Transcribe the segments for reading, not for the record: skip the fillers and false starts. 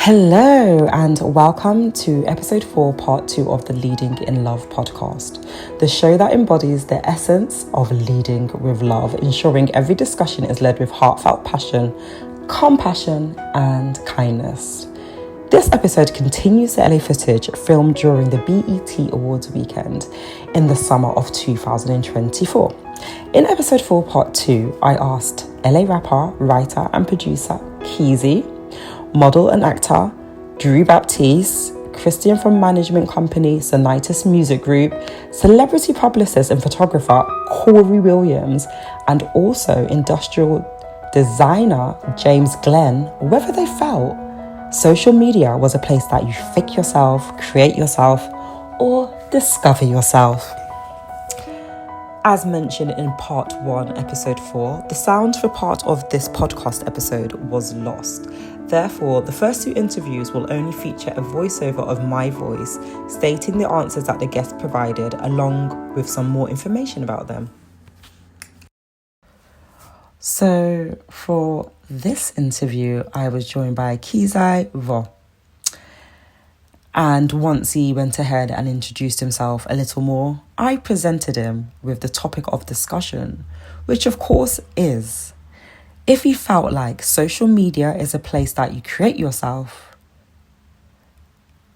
Hello and welcome to episode 4, part 2 of the Leading in Love podcast, the show that embodies the essence of leading with love, ensuring every discussion is led with heartfelt passion, compassion and kindness. This episode continues the LA footage filmed during the BET Awards weekend in the summer of 2024. In episode 4, part 2, I asked LA rapper, writer and producer Keezy, model and actor Drew Baptiste, Christian from management company Sonitis Music Group, celebrity publicist and photographer Corey Williams, and also industrial designer James Glenn, whether they felt social media was a place that you fake yourself, create yourself, or discover yourself. As mentioned in part 1, episode 4, the sound for part of this podcast episode was lost. Therefore, the first 2 interviews will only feature a voiceover of my voice stating the answers that the guests provided, along with some more information about them. So, for this interview, I was joined by Keezy Vo. And once he went ahead and introduced himself a little more, I presented him with the topic of discussion, which of course is, if he felt like social media is a place that you create yourself,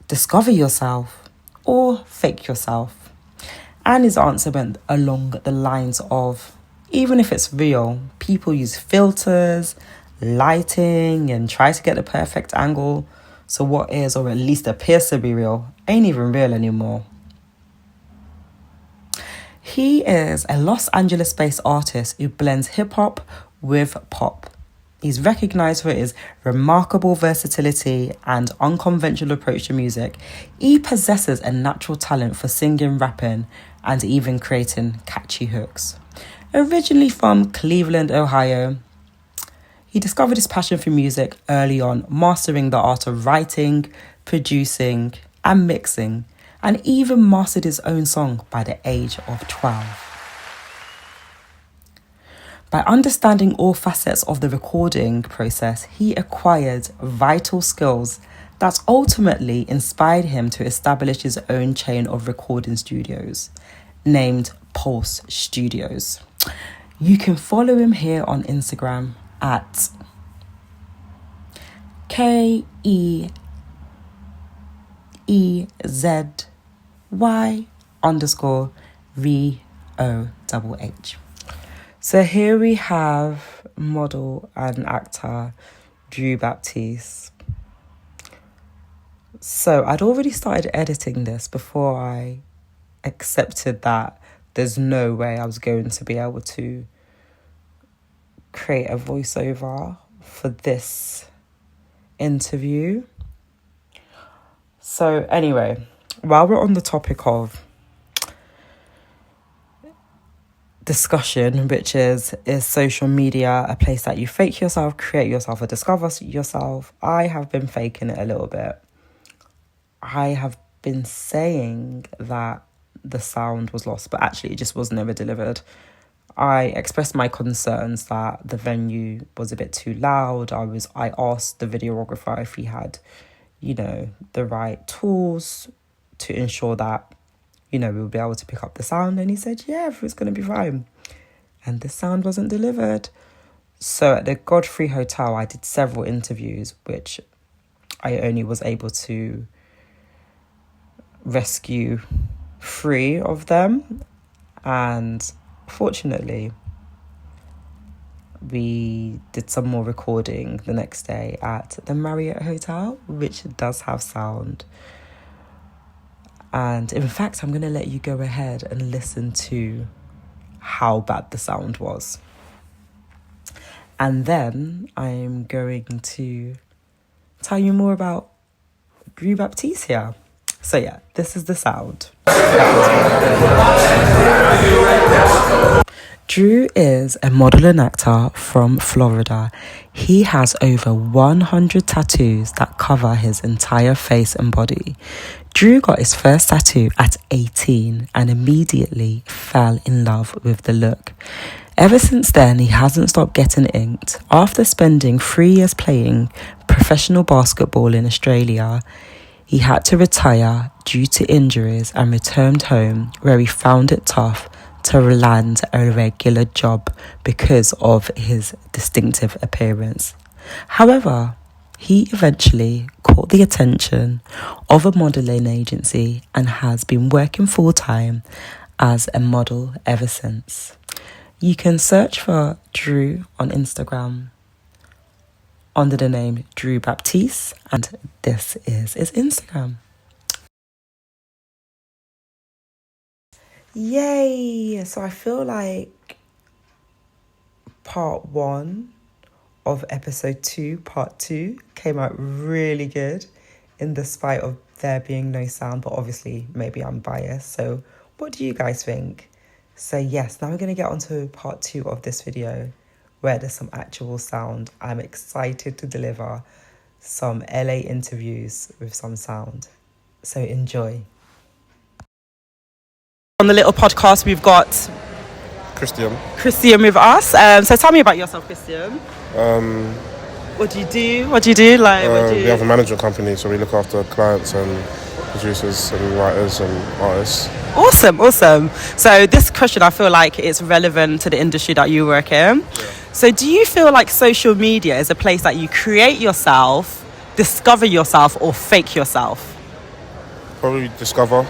discover yourself, or fake yourself. And his answer went along the lines of, even if it's real, people use filters, lighting, and try to get the perfect angle. So what is, or at least appears to be real, ain't even real anymore. He is a Los Angeles-based artist who blends hip-hop with pop. He's recognized for his remarkable versatility and unconventional approach to music. He possesses a natural talent for singing, rapping, and even creating catchy hooks. Originally from Cleveland, Ohio, he discovered his passion for music early on, mastering the art of writing, producing, and mixing, and even mastered his own song by the age of 12. By understanding all facets of the recording process, he acquired vital skills that ultimately inspired him to establish his own chain of recording studios, named Pulse Studios. You can follow him here on Instagram at KEEZY_VOHH. So here we have model and actor Drew Baptiste. So I'd already started editing this before I accepted that there's no way I was going to be able to create a voiceover for this interview. So anyway, while we're on the topic of discussion, which is social media a place that you fake yourself, create yourself, or discover yourself, I have been faking it a little bit. I have been saying that the sound was lost, but actually it just was never delivered. I expressed my concerns that the venue was a bit too loud. I asked the videographer if he had, the right tools to ensure that, we would be able to pick up the sound. And he said, yeah, it's going to be fine. And the sound wasn't delivered. So at the Godfrey Hotel, I did several interviews, which I only was able to rescue 3 of them. And fortunately, we did some more recording the next day at the Marriott Hotel, which does have sound. And in fact, I'm going to let you go ahead and listen to how bad the sound was. And then I'm going to tell you more about Drew Baptiste here. So yeah, this is the sound. Drew is a model and actor from Florida. He has over 100 tattoos that cover his entire face and body. Drew got his first tattoo at 18 and immediately fell in love with the look. Ever since then, he hasn't stopped getting inked. After spending 3 years playing professional basketball in Australia, he had to retire due to injuries and returned home, where he found it tough to land a regular job because of his distinctive appearance. However, he eventually caught the attention of a modelling agency and has been working full-time as a model ever since. You can search for Drew on Instagram under the name Drew Baptiste, and this is his Instagram. Yay! So I feel like part 1 of episode 2, part 2, came out really good in despite of there being no sound, but obviously maybe I'm biased. So what do you guys think? So yes, now we're going to get on to part 2 of this video where there's some actual sound. I'm excited to deliver some LA interviews with some sound. So enjoy. On the little podcast, we've got Christian with us. So tell me about yourself, Christian. What do you do? We have a management company, so we look after clients and producers and writers and artists. Awesome. So this question, I feel like it's relevant to the industry that you work in. Yeah. So do you feel like social media is a place that you create yourself, discover yourself, or fake yourself? Probably discover.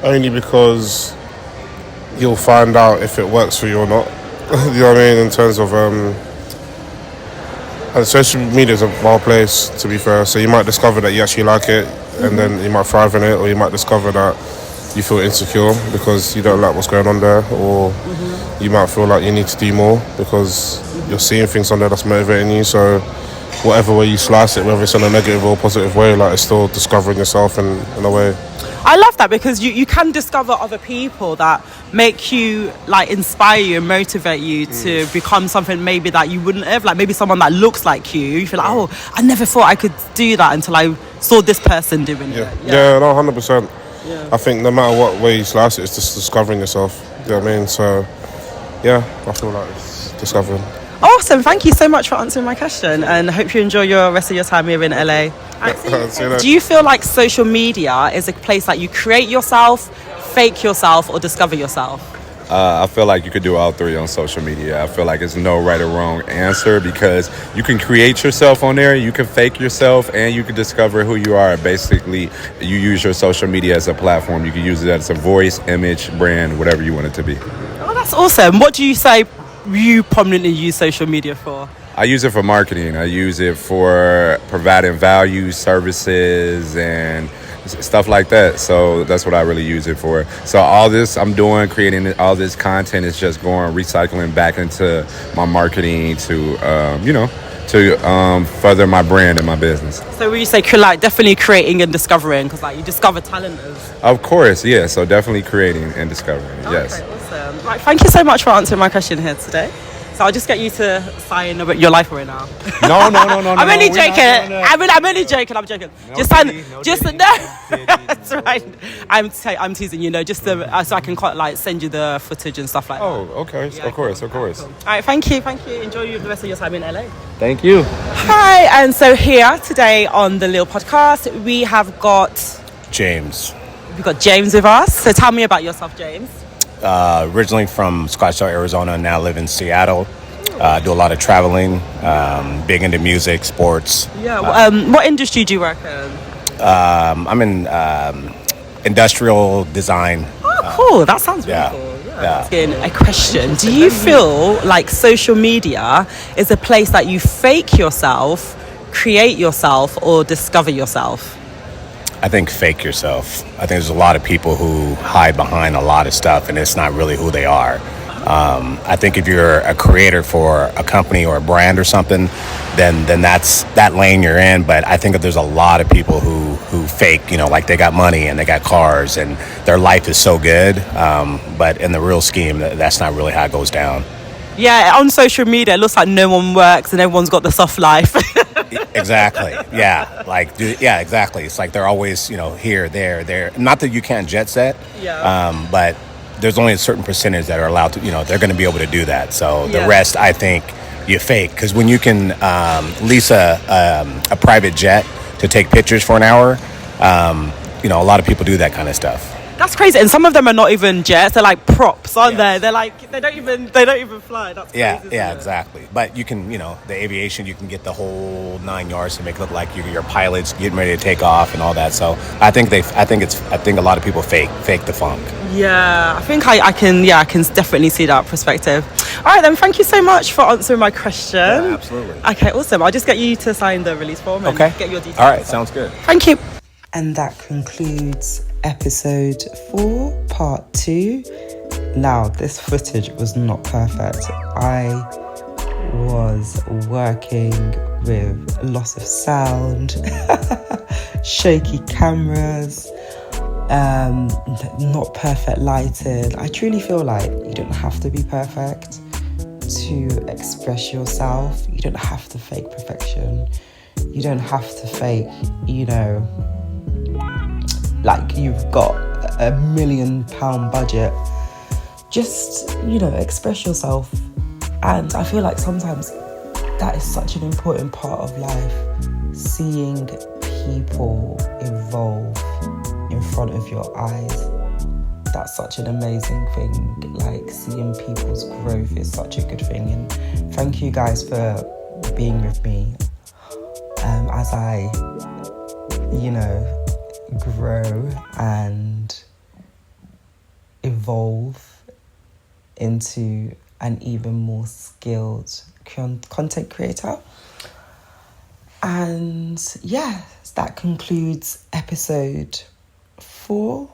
Only because you'll find out if it works for you or not. You know what I mean? In terms of and social media is a wild place, to be fair. So you might discover that you actually like it, and then you might thrive in it, or you might discover that you feel insecure because you don't like what's going on there, or you might feel like you need to do more because you're seeing things on there that's motivating you. So whatever way you slice it, whether it's in a negative or positive way, like it's still discovering yourself in a way. I love that because you can discover other people that make you, like, inspire you and motivate you to become something maybe that you wouldn't have, like maybe someone that looks like you. You feel like, oh, I never thought I could do that until I saw this person doing it. Yeah, no, 100%. Yeah. I think no matter what way you slice it, it's just discovering yourself. You know what I mean? So, yeah, I feel like it's discovering. Awesome, thank you so much for answering my question, and I hope you enjoy your rest of your time here in LA. Do you feel like social media is a place that you create yourself, fake yourself, or discover yourself? I feel like you could do all three on social media. I feel like it's no right or wrong answer because you can create yourself on there, you can fake yourself, and you can discover who you are. Basically, you use your social media as a platform. You can use it as a voice, image, brand, whatever you want it to be. Oh, that's awesome. What do you say you prominently use social media for? I use it for marketing. I use it for providing value, services, and stuff like that. So that's what I really use it for. So all this I'm doing, creating all this content is just going, recycling back into my marketing to, further my brand and my business. So would you say like definitely creating and discovering, because like you discover talent as... Of course, yeah. So definitely creating and discovering, yes. Okay, awesome. Right, thank you so much for answering my question here today. So I'll just get you to sign your life away now. No. I'm only joking. I'm only joking. I'm joking. No just titty, sign. No. That's right. I'm teasing you. Just so I can like send you the footage and stuff like that. Oh, okay. Yeah, of course. Cool. All right. Thank you. Enjoy the rest of your time in LA. Thank you. Hi. And so here today on the Lil Podcast, we have got James. We've got James with us. So tell me about yourself, James. Originally from Scottsdale, Arizona, now live in Seattle. Do a lot of traveling, big into music, sports. Yeah. What industry do you work in? I'm in industrial design. Oh, cool. That sounds really cool. Yeah. A question. Do you feel like social media is a place that you fake yourself, create yourself, or discover yourself? I think fake yourself. I think there's a lot of people who hide behind a lot of stuff and it's not really who they are. I think if you're a creator for a company or a brand or something, then that's that lane you're in. But I think that there's a lot of people who fake, like they got money and they got cars and their life is so good. But in the real scheme, that's not really how it goes down. Yeah, on social media, it looks like no one works and everyone's got the soft life. Exactly. Yeah. Exactly. It's like they're always, here, there. Not that you can't jet set. Yeah. But there's only a certain percentage that are allowed to, they're going to be able to do that. So the rest, I think, you fake. Because when you can lease a private jet to take pictures for an hour, a lot of people do that kind of stuff. That's crazy. And some of them are not even jets, they're like props, aren't they? They're like they don't even fly. That's crazy. Yeah, exactly. But you can, the aviation, you can get the whole 9 yards to make it look like your pilot's getting ready to take off and all that. So I think a lot of people fake the funk. Yeah, I think I can definitely see that perspective. All right then, thank you so much for answering my question. Yeah, absolutely. Okay, awesome. I'll just get you to sign the release form and get your details. All right, sounds good. Thank you. And that concludes episode 4, part 2. Now, this footage was not perfect. I was working with loss of sound, shaky cameras, not perfect lighting. I truly feel like you don't have to be perfect to express yourself. You don't have to fake perfection. You don't have to fake, like you've got £1 million budget. Just, express yourself. And I feel like sometimes that is such an important part of life. Seeing people evolve in front of your eyes. That's such an amazing thing. Like, seeing people's growth is such a good thing. And thank you guys for being with me as I, grow and evolve into an even more skilled content creator. And that concludes episode 4,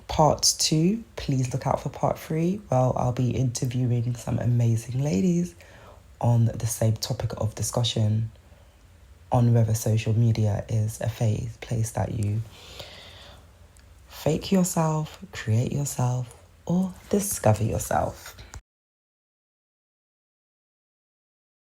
part 2. Please look out for part 3. Well, I'll be interviewing some amazing ladies on the same topic of discussion on whether social media is a place that you fake yourself, create yourself, or discover yourself.